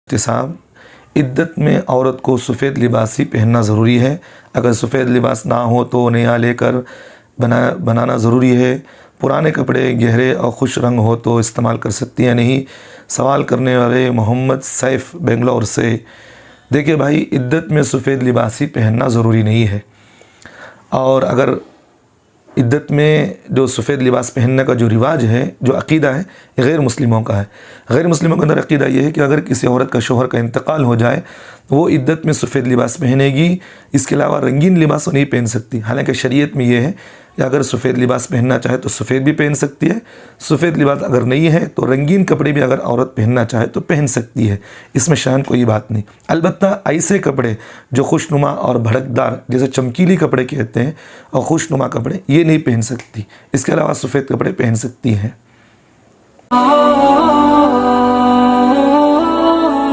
احتساب، عدت میں عورت کو سفید لباس ہی پہننا ضروری ہے۔ اگر سفید لباس نہ ہو تو نیا لے کر بنانا ضروری ہے۔ پرانے کپڑے گہرے اور خوش رنگ ہو تو استعمال کر سکتی ہیں نہیں۔ سوال کرنے والے محمد سیف بنگلور سے۔ دیکھیے بھائی، عدت میں سفید لباس ہی پہننا ضروری نہیں ہے، اور اگر عدت میں جو سفید لباس پہننے کا جو رواج ہے، جو عقیدہ ہے، یہ غیر مسلموں کا ہے۔ غیر مسلموں کے اندر عقیدہ یہ ہے کہ اگر کسی عورت کا شوہر کا انتقال ہو جائے تو وہ عدت میں سفید لباس پہنے گی، اس کے علاوہ رنگین لباس نہیں پہن سکتی۔ حالانکہ شریعت میں یہ ہے کہ اگر سفید لباس پہننا چاہے تو سفید بھی پہن سکتی ہے، سفید لباس اگر نہیں ہے تو رنگین کپڑے بھی اگر عورت پہننا چاہے تو پہن سکتی ہے، اس میں شان کوئی بات نہیں۔ البتہ ایسے کپڑے جو خوشنما اور بھڑکدار، جیسے چمکیلی کپڑے کہتے ہیں، اور خوشنما کپڑے، یہ نہیں پہن سکتی۔ اس کے علاوہ سفید کپڑے پہن سکتی ہیں۔